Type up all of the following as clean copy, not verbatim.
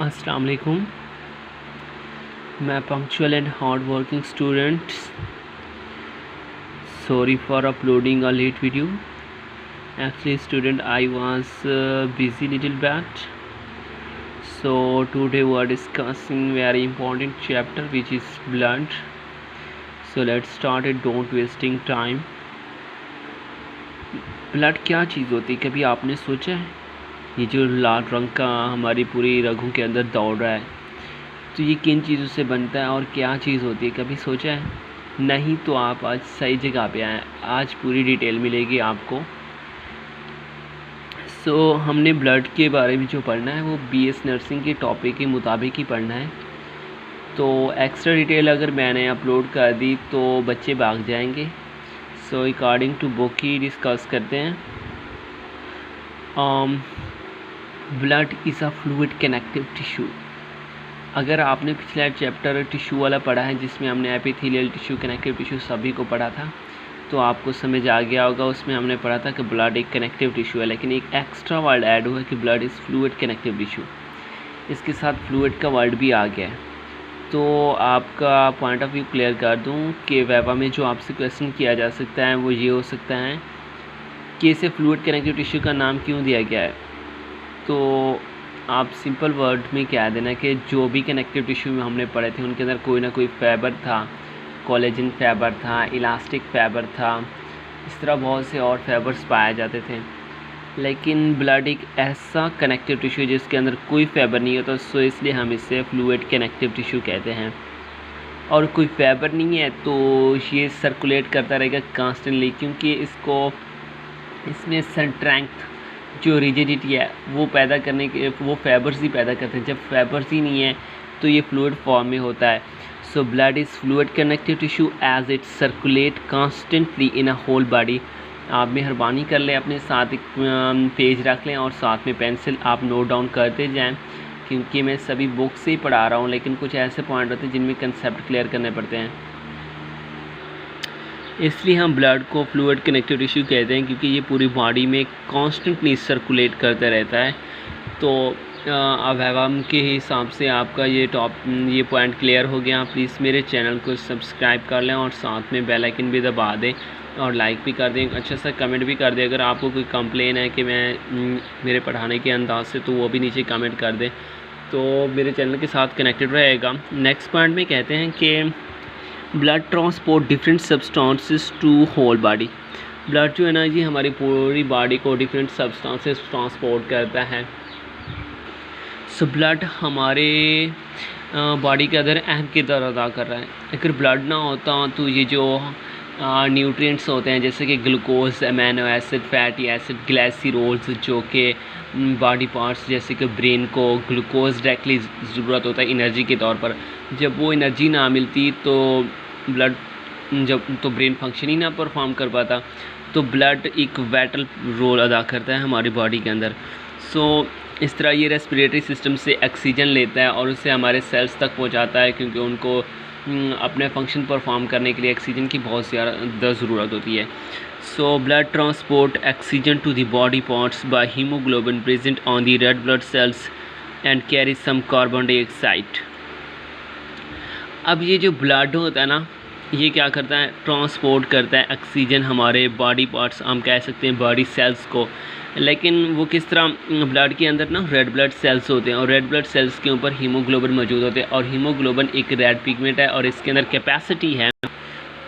अस्सलाम वालेकुम। मैं punctual and hard working student, sorry for uploading a late video. Actually student, I was busy little bit, so today we are discussing very important chapter which is blood. So let's start it, don't wasting time. Blood क्या चीज़ होती है, कभी आपने सोचा है? ये जो लाल रंग का हमारी पूरी रगों के अंदर दौड़ रहा है, तो ये किन चीज़ों से बनता है और क्या चीज़ होती है, कभी सोचा है? नहीं तो आप आज सही जगह पे आए, आज पूरी डिटेल मिलेगी आपको। सो हमने ब्लड के बारे में जो पढ़ना है वो बीएस नर्सिंग के टॉपिक के मुताबिक ही पढ़ना है। तो एक्स्ट्रा डिटेल अगर मैंने अपलोड कर दी तो बच्चे भाग जाएंगे। सो अकॉर्डिंग टू बुक ही डिस्कस करते हैं। Blood is a fluid connective tissue. अगर आपने पिछला चैप्टर टिश्यू वाला पढ़ा है जिसमें हमने एपिथेलियल टिश्यू, कनेक्टिव टिश्यू सभी को पढ़ा था, तो आपको समझ आ गया होगा। उसमें हमने पढ़ा था कि ब्लड एक कनेक्टिव टिश्यू है, लेकिन एक एक्स्ट्रा वर्ड ऐड हुआ कि blood is fluid connective tissue. इसके साथ फ्लूइड का वर्ड भी आ गया है। तो आपका पॉइंट ऑफ व्यू क्लियर कर दूं कि वाइवा में जो आपसे क्वेश्चन किया जा सकता है वो ये हो सकता है कि इसे फ्लूइड कनेक्टिव टिश्यू का नाम क्यों दिया गया है। तो आप सिंपल वर्ड में कह देना कि जो भी कनेक्टिव टिश्यू में हमने पढ़े थे उनके अंदर कोई ना कोई फाइबर था, कोलेजन फाइबर था, इलास्टिक फाइबर था, इस तरह बहुत से और फाइबर्स पाए जाते थे। लेकिन ब्लड एक ऐसा कनेक्टिव टिश्यू जिसके अंदर कोई फाइबर नहीं होता, सो इसलिए हम इसे फ्लूइड कनेक्टिव टिश्यू कहते हैं। और कोई फाइबर नहीं है तो ये सर्कुलेट करता रहेगा कॉन्स्टेंटली, क्योंकि इसमें स्ट्रेंथ जो रिजिडिटी है वो पैदा करने के वो फाइबर्स ही पैदा करते हैं। जब फाइबर्स ही नहीं है तो ये फ्लूइड फॉर्म में होता है। So blood is fluid connective tissue as it circulate constantly in a whole body. आप मेहरबानी कर लें, अपने साथ एक पेज रख लें और साथ में पेंसिल आप नोट डाउन करते जाएं, क्योंकि मैं सभी बुक से ही पढ़ा रहा हूँ, लेकिन कुछ ऐसे पॉइंट होते हैं जिनमें कंसेप्ट क्लियर करने पड़ते हैं। इसलिए हम ब्लड को फ्लूइड कनेक्टिव टिश्यू कहते हैं, क्योंकि ये पूरी बॉडी में कॉन्स्टेंटली सर्कुलेट करता रहता है। तो अवयवम के हिसाब से आपका ये पॉइंट क्लियर हो गया। प्लीज़ मेरे चैनल को सब्सक्राइब कर लें और साथ में बेल आइकन भी दबा दें और लाइक भी कर दें, अच्छा सा कमेंट भी कर दें। अगर आपको कोई कंप्लेन है कि मेरे पढ़ाने के अंदाज से, तो वो भी नीचे कमेंट कर दें, तो मेरे चैनल के साथ कनेक्टेड रहेगा। नेक्स्ट पॉइंट में कहते हैं कि blood transport different substances to whole body. Blood जो है ना, ये हमारी पूरी बॉडी को डिफरेंट सब्सटेंसेस ट्रांसपोर्ट करता है। सो ब्लड हमारे बॉडी के अंदर अहम किरदार अदा कर रहा है। अगर ब्लड ना होता तो ये जो न्यूट्रिएंट्स होते हैं जैसे कि glucose, amino acid, fatty acid, glycerols, जो कि बॉडी पार्ट्स जैसे कि ब्रेन को ग्लूकोज डायरेक्टली ज़रूरत होता है एनर्जी के तौर पर, जब वो एनर्जी ना मिलती तो ब्रेन फंक्शन ही ना परफॉर्म कर पाता। तो ब्लड एक वाइटल रोल अदा करता है हमारी बॉडी के अंदर। सो इस तरह ये रेस्पिरेटरी सिस्टम से ऑक्सीजन लेता है और उसे हमारे सेल्स तक पहुंचाता है, क्योंकि उनको अपने फंक्शन परफॉर्म करने के लिए ऑक्सीजन की बहुत ज़्यादा ज़रूरत होती है। So blood transport oxygen to the body parts by haemoglobin present on the red blood cells and carry some carbon dioxide. अब ये जो ब्लड होता है ना, ये क्या करता है, ट्रांसपोर्ट करता है ऑक्सीजन हमारे बॉडी पार्ट्स, हम कह सकते हैं बॉडी सेल्स को। लेकिन वो किस तरह, ब्लड के अंदर ना रेड ब्लड सेल्स होते हैं और रेड ब्लड सेल्स के ऊपर हीमोग्लोबिन मौजूद होते हैं, और हीमोग्लोबिन एक रेड पिगमेंट है और इसके अंदर कैपेसिटी है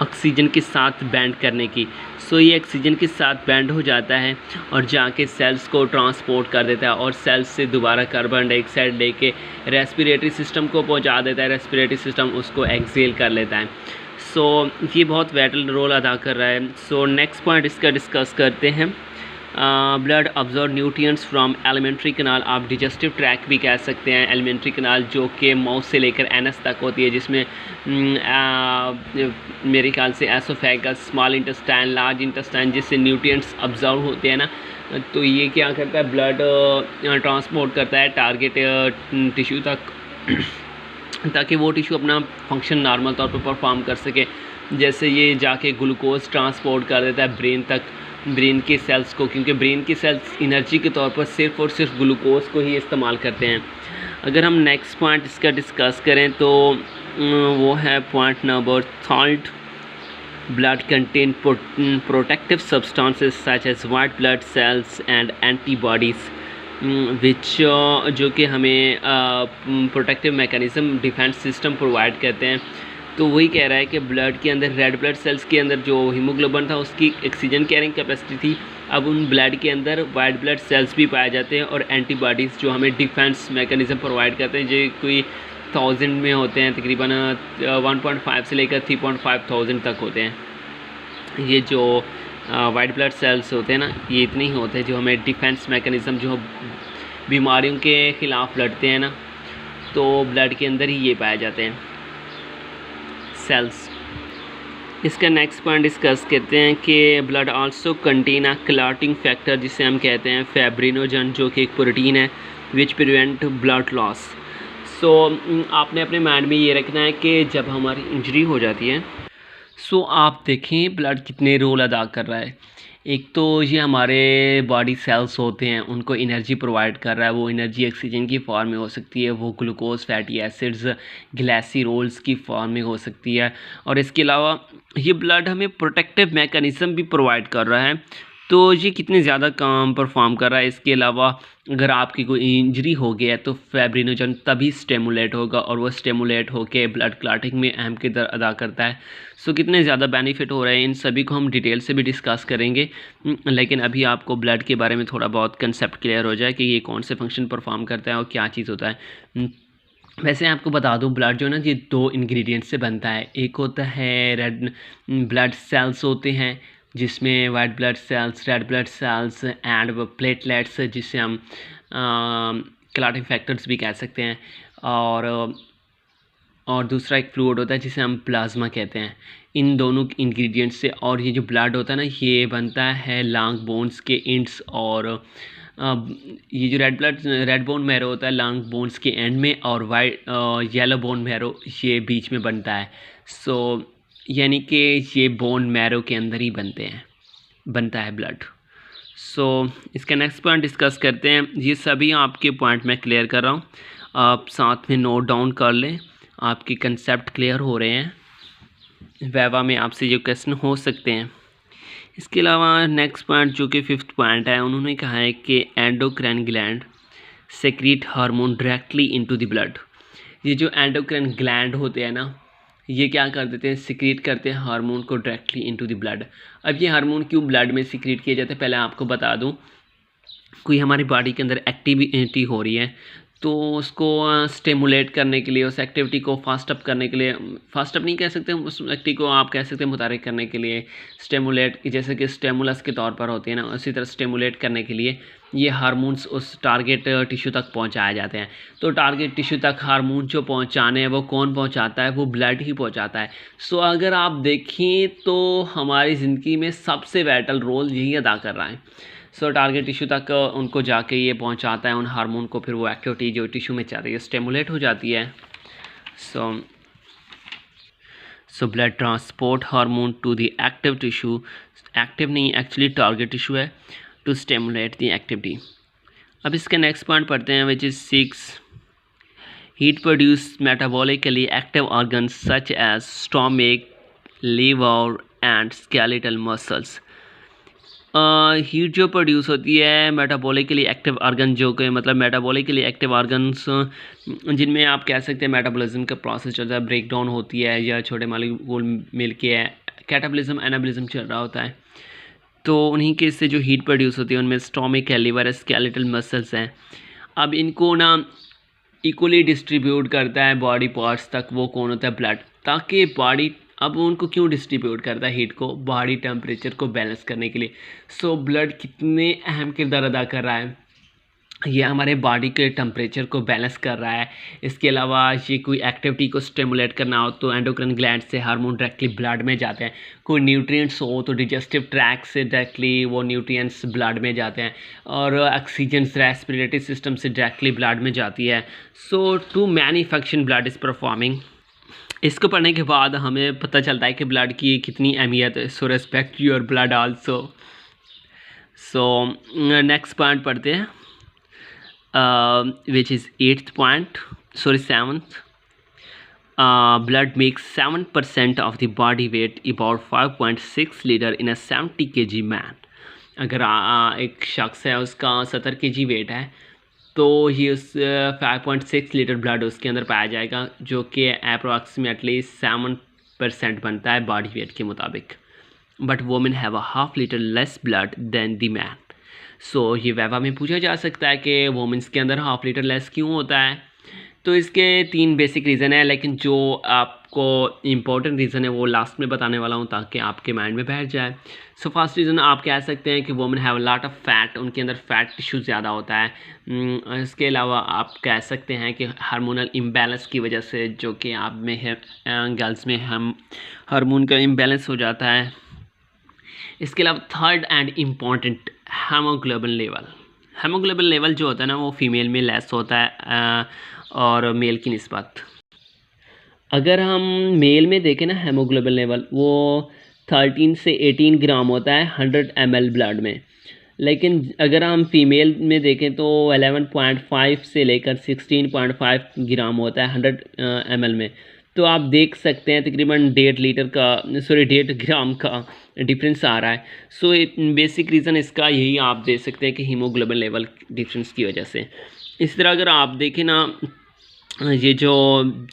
ऑक्सीजन के साथ बैंड करने की। सो ये ऑक्सीजन के साथ बैंड हो जाता है और जाके सेल्स को ट्रांसपोर्ट कर देता है और सेल्स से दोबारा कार्बन डाइऑक्साइड लेके रेस्पिरेटरी सिस्टम को पहुंचा देता है। रेस्पिरेटरी सिस्टम उसको एक्सेल कर लेता है। सो ये बहुत वाइटल रोल अदा कर रहा है। सो नेक्स्ट पॉइंट इसका डिस्कस करते हैं। Blood absorb nutrients from elementary कनाल, आप डिजेस्टिव ट्रैक भी कह सकते हैं। एलिमेंट्री कनाल जो कि माउथ से लेकर एनस तक होती है, जिसमें मेरे ख्याल से oesophagus, small intestine, large intestine, जिससे न्यूट्रिएंट्स अब्जॉर्ब होते हैं ना, तो ये क्या करता है, ब्लड ट्रांसपोर्ट करता है टारगेट टिश्यू तक, ताकि वो टिश्यू अपना फंक्शन नॉर्मल तौर पर परफॉर्म कर सके। जैसे ये जाके ग्लूकोज ट्रांसपोर्ट कर देता है ब्रेन तक, ब्रेन के सेल्स को, क्योंकि ब्रेन के सेल्स एनर्जी के तौर पर सिर्फ़ और सिर्फ ग्लूकोज को ही इस्तेमाल करते हैं। अगर हम नेक्स्ट पॉइंट इसका डिस्कस करें तो वो है point number 3, blood contain protective substances such as white blood cells and antibodies which जो कि हमें protective mechanism defence system provide करते हैं। तो वही कह रहा है कि ब्लड के अंदर रेड ब्लड सेल्स के अंदर जो हीमोग्लोबिन था उसकी ऑक्सीजन कैरिंग कैपेसिटी थी, अब उन ब्लड के अंदर वाइट ब्लड सेल्स भी पाए जाते हैं और एंटीबॉडीज़ जो हमें डिफेंस मैकेनिज़्म प्रोवाइड करते हैं, जो कोई 1000 में होते हैं, तकरीबन 1.5 से लेकर 3,500 तक होते हैं। ये जो वाइट ब्लड सेल्स होते हैं ना, ये इतने ही होते हैं जो हमें डिफेंस मैकेनिज़्म जो बीमारियों के ख़िलाफ़ लड़ते हैं ना, तो ब्लड के अंदर ही ये पाए जाते हैं सेल्स। इसका नेक्स्ट पॉइंट डिस्कस करते हैं कि blood also contain a clotting factor, जिसे हम कहते हैं फैब्रिनोजन, जो कि एक प्रोटीन है विच प्रिवेंट ब्लड लॉस। सो आपने अपने माइंड में ये रखना है कि जब हमारी इंजरी हो जाती है, सो आप देखें ब्लड कितने रोल अदा कर रहा है। एक तो ये हमारे बॉडी सेल्स होते हैं, उनको एनर्जी प्रोवाइड कर रहा है। वो एनर्जी ऑक्सीजन की फॉर्म में हो सकती है, वो ग्लूकोज, फैटी एसिड्स, ग्लाइसरोल्स की फॉर्म में हो सकती है, और इसके अलावा ये ब्लड हमें प्रोटेक्टिव मैकेनिज़्म भी प्रोवाइड कर रहा है। तो ये कितने ज़्यादा काम परफॉर्म कर रहा है। इसके अलावा अगर आपकी कोई इंजरी हो गया है तो फैब्रिनोजन तभी स्टिमुलेट होगा और वो स्टिमुलेट होके ब्लड क्लॉटिंग में अहम किरदार अदा करता है। सो कितने ज़्यादा बेनिफिट हो रहे हैं, इन सभी को हम डिटेल से भी डिस्कस करेंगे, लेकिन अभी आपको ब्लड के बारे में थोड़ा बहुत कंसेप्ट क्लियर हो जाए कि ये कौन से फंक्शन परफॉर्म करता है और क्या चीज़ होता है। वैसे आपको बता दूं, ब्लड जो ना ये 2 इंग्रेडिएंट्स से बनता है। एक होता है रेड ब्लड सेल्स होते हैं, जिसमें white blood cells, red blood cells and platelets, जिसे हम क्लॉटिंग फैक्टर्स भी कह सकते हैं, और दूसरा एक फ्लूइड होता है जिसे हम प्लाज्मा कहते हैं। इन दोनों इंग्रेडिएंट्स से, और ये जो ब्लड होता है ना, ये बनता है लॉन्ग बोन्स के एंड्स, और ये जो रेड बोन मैरो होता है लॉन्ग बोन्स के एंड में, और वाइट येलो बोन मैरो ये बीच में बनता है। सो यानी कि ये बोन मैरो के अंदर ही बनता है ब्लड। सो इसका नेक्स्ट पॉइंट डिस्कस करते हैं। ये सभी आपके पॉइंट मैं क्लियर कर रहा हूँ, आप साथ में नोट डाउन कर लें, आपके कंसेप्ट क्लियर हो रहे हैं। वैवा में आपसे ये क्वेश्चन हो सकते हैं। इसके अलावा नेक्स्ट पॉइंट जो कि 5th पॉइंट है, उन्होंने कहा है कि endocrine gland secrete hormone directly into the blood. ये जो एंडोक्राइन ग्लैंड होते हैं ना, ये क्या कर देते हैं, सिक्रीट करते हैं हार्मोन को डायरेक्टली इनटू द ब्लड। अब ये हार्मोन क्यों ब्लड में सिक्रीट किए जाते हैं, पहले आपको बता दूं। कोई हमारी बॉडी के अंदर एक्टिविटी हो रही है तो उसको स्टिमुलेट करने के लिए, उस एक्टिविटी को फास्ट अप करने के लिए, फास्ट अप नहीं कह सकते, उस एक्टिविटी को आप कह सकते हैं मुतारिक करने के लिए, स्टिमुलेट, जैसे कि स्टिमुलस के तौर पर होती है ना, उसी तरह स्टिमुलेट करने के लिए ये हार्मोन्स उस टारगेट टिश्यू तक पहुंचाए जाते हैं। तो टारगेट टिश्यू तक हार्मोन जो पहुंचाने हैं वो कौन पहुंचाता है, वो ब्लड ही पहुंचाता है। सो अगर आप देखें तो हमारी ज़िंदगी में सबसे वाइटल रोल यही अदा कर रहा है। सो टारगेट टिश्यू तक उनको जाके ये पहुंचाता है उन हार्मोन को, फिर वो एक्टिविटी जो टिश्यू में चल रही है स्टिमुलेट हो जाती है। So blood transport hormone to the active tissue, active नहीं एक्चुअली टारगेट टिश्यू है, टू स्टिमुलेट द एक्टिविटी। अब इसका नेक्स्ट पॉइंट पढ़ते हैं, which is 6। Heat produce metabolically active organs such as stomach, liver and skeletal muscles. Heat जो produce होती है metabolically active organ, जो कि मतलब मेटाबॉलिकली एक्टिव ऑर्गन्स जिनमें आप कह सकते हैं मेटाबॉलिज्म का प्रोसेस चलता है, ब्रेक डाउन होती है या छोटे मॉलिक्यूल मिलके कैटाबॉलिज्म एनाबॉलिज्म चल रहा होता है। तो उन्हीं के से जो हीट प्रोड्यूस होती है उनमें स्टोमक है, लीवर है, स्केलेटल मसल्स हैं। अब इनको ना इक्वली डिस्ट्रीब्यूट करता है बॉडी पार्ट्स तक, वो कौन होता है, ब्लड, ताकि बॉडी, अब उनको क्यों डिस्ट्रीब्यूट करता है हीट को, बॉडी टेम्परेचर को बैलेंस करने के लिए। सो ब्लड कितने अहम किरदार अदा कर रहा है, ये हमारे बॉडी के टेम्परेचर को बैलेंस कर रहा है। इसके अलावा ये कोई एक्टिविटी को स्टिमुलेट करना हो तो एंडोक्राइन ग्लैंड से हार्मोन डायरेक्टली ब्लड में जाते हैं। कोई न्यूट्रिएंट्स हो तो डिजेस्टिव ट्रैक से डायरेक्टली वो न्यूट्रिएंट्स ब्लड में जाते हैं, और ऑक्सीजन रेस्पिरेटरी सिस्टम से डायरेक्टली ब्लड में जाती है। So too many function blood is performing. इसको पढ़ने के बाद हमें पता चलता है कि ब्लड की कितनी अहमियत है। So respect your blood also. So next point पढ़ते हैं। which is 7th. Blood makes 7% of the body weight, about 5.6 litre in a 70 kg man. अगर एक शख्स है उसका 70 kg वेट है तो ही उस 5.6 लीटर ब्लड उसके अंदर पाया जाएगा, जो कि अप्रॉक्सीमेटली 7% बनता है बॉडी वेट के मुताबिक. But women have a half litre less blood than the man. So ये वैवा में पूछा जा सकता है कि वोमेंस के अंदर हाफ लीटर लेस क्यों होता है. तो इसके 3 बेसिक रीज़न है, लेकिन जो आपको इम्पोर्टेंट रीज़न है वो लास्ट में बताने वाला हूँ ताकि आपके माइंड में बैठ जाए. सो फर्स्ट रीज़न आप कह सकते हैं कि women have lot of fat, उनके अंदर फैट टिश्यू ज़्यादा होता है. इसके अलावा आप कह सकते हैं कि हार्मोनल इम्बैलेंस की वजह से, जो कि आप में है गर्ल्स में हम हार्मोन का इम्बैलेंस हो जाता है. इसके अलावा third and important, haemoglobin level जो होता है ना वो फीमेल में लेस होता है और मेल की निस्बत. अगर हम मेल में देखें ना हेमोग्लोबिन लेवल वो 13 से 18 ग्राम होता है 100 ml ब्लड में, लेकिन अगर हम फीमेल में देखें तो 11.5 से लेकर 16.5 ग्राम होता है 100 ml में. तो आप देख सकते हैं तकरीबन 1.5 ग्राम का डिफरेंस आ रहा है. सो बेसिक रीज़न इसका यही आप देख सकते हैं कि हीमोग्लोबिन लेवल डिफरेंस की वजह से. इस तरह अगर आप देखें ना ये जो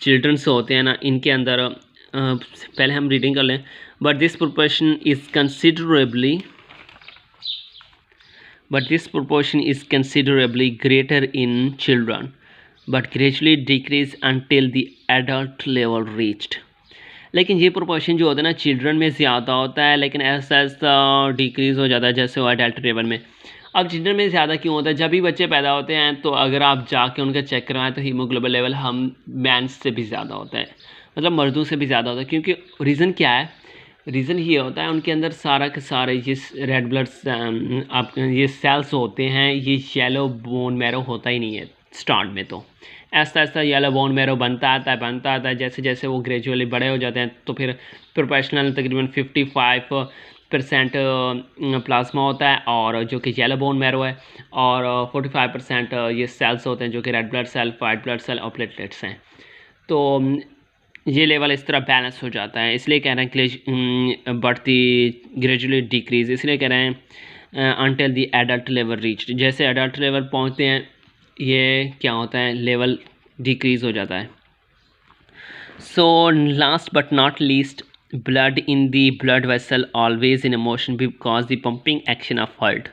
चिल्ड्रंस होते हैं ना इनके अंदर पहले हम रीडिंग कर लें. But this proportion is considerably greater in children but gradually decrease until the adult level reached. लेकिन ये प्रोपोर्शन जो होता है ना चिल्ड्रन में ज़्यादा होता है, लेकिन ऐसा डिक्रीज़ हो जाता है जैसे वो एडल्ट लेवल में. अब चिल्ड्रन में ज़्यादा क्यों होता है? जब भी बच्चे पैदा होते हैं तो अगर आप जाके उनका चेक करवाएं तो हीमोग्लोबिन लेवल हम मैंस से भी ज़्यादा होता है, मतलब मर्दों से भी ज़्यादा होता है. क्योंकि रीज़न क्या है? रीज़न ये होता है उनके अंदर सारा के सारे ये रेड ब्लड आप ये सेल्स होते हैं, ये येलो बोन मैरो होता ही नहीं है स्टार्ट में. तो ऐसा ऐसा येलो बोन मैरो बनता आता है. जैसे जैसे वो ग्रेजुअली बड़े हो जाते हैं तो फिर प्रोपोर्शनल तकरीबन 55% प्लाज्मा होता है और जो कि येलो बोन मैरो है, और 45% ये सेल्स होते हैं जो कि red blood cell, white blood cell और प्लेटलेट्स हैं. तो ये लेवल इस तरह बैलेंस हो जाता है. इसलिए कह रहे हैं कि बढ़ती ग्रेजुअली डिक्रीज, इसलिए कह रहे हैं until the adult level reach. जैसे एडल्ट लेवल पहुंचते हैं ये क्या होता है, लेवल डिक्रीज़ हो जाता है. So last but not least, blood in the blood vessel always in motion because the pumping action of heart.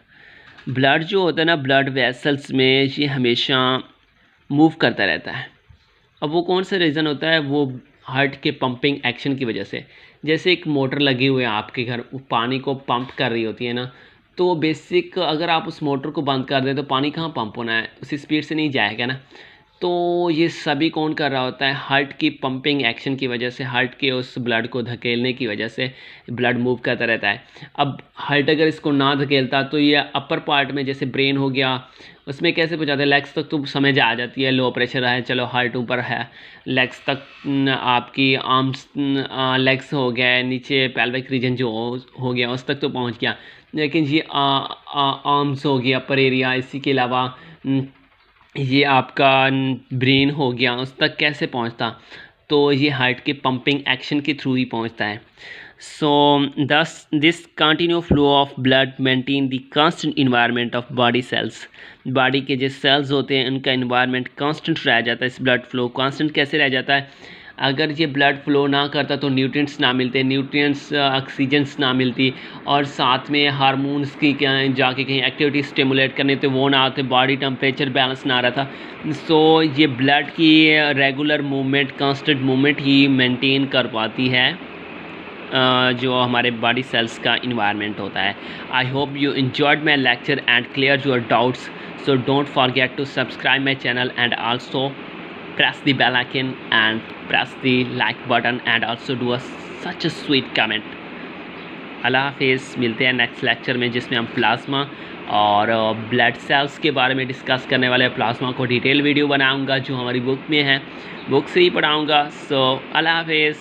Blood जो होता है ना ब्लड वेसल्स में ये हमेशा मूव करता रहता है. अब वो कौन सा रीज़न होता है? वो हार्ट के पंपिंग एक्शन की वजह से. जैसे एक मोटर लगी हुई है आपके घर, वो पानी को पंप कर रही होती है ना, तो बेसिक अगर आप उस मोटर को बंद कर दें तो पानी कहाँ पंप होना है, उसी स्पीड से नहीं जाएगा ना. तो ये सभी कौन कर रहा होता है? हार्ट की पंपिंग एक्शन की वजह से, हार्ट के उस ब्लड को धकेलने की वजह से ब्लड मूव करता रहता है. अब हार्ट अगर इसको ना धकेलता तो ये अपर पार्ट में जैसे ब्रेन हो गया उसमें कैसे पहुँचाते हैं? लेग्स तक तो समझ आ जाती है, लो प्रेशर है, चलो हार्ट ऊपर है, लेग्स तक आपकी आर्म्स लेग्स हो गया, नीचे पेल्विक रीजन जो हो गया उस तक तो पहुँच गया. लेकिन ये आर्म्स हो गया अपर एरिया, इसी के अलावा ये आपका ब्रेन हो गया, उस तक कैसे पहुंचता? तो ये हार्ट के पंपिंग एक्शन के थ्रू ही पहुंचता है. सो दस this continue flow of blood maintain the constant environment of body cells. Body के जो सेल्स होते हैं उनका इन्वायरमेंट कांस्टेंट रह जाता है. इस ब्लड फ्लो कांस्टेंट कैसे रह जाता है? अगर ये ब्लड फ्लो ना करता तो न्यूट्रिएंट्स ना मिलते, न्यूट्रिएंट्स ऑक्सीजन्स ना मिलती, और साथ में हार्मोन्स की क्या जाके कहीं एक्टिविटी स्टिमुलेट करने तो वो ना आते, बॉडी टेम्परेचर बैलेंस ना रहता. सो ये ब्लड की रेगुलर मूवमेंट, कांस्टेंट मूवमेंट ही मेंटेन कर पाती है जो हमारे बॉडी सेल्स का इन्वायरमेंट होता है. I hope you enjoyed my lecture and cleared your doubts. So don't forget to subscribe my channel and also press the bell icon and press the like button and also do such a sweet comment. अल्लाह हाफिज़. मिलते हैं next lecture में जिसमें हम plasma और blood cells के बारे में डिस्कस करने वाले. प्लाज्मा को डिटेल वीडियो बनाऊंगा जो हमारी बुक में है, बुक से ही पढ़ाऊंगा. सो अल्लाह हाफिज़.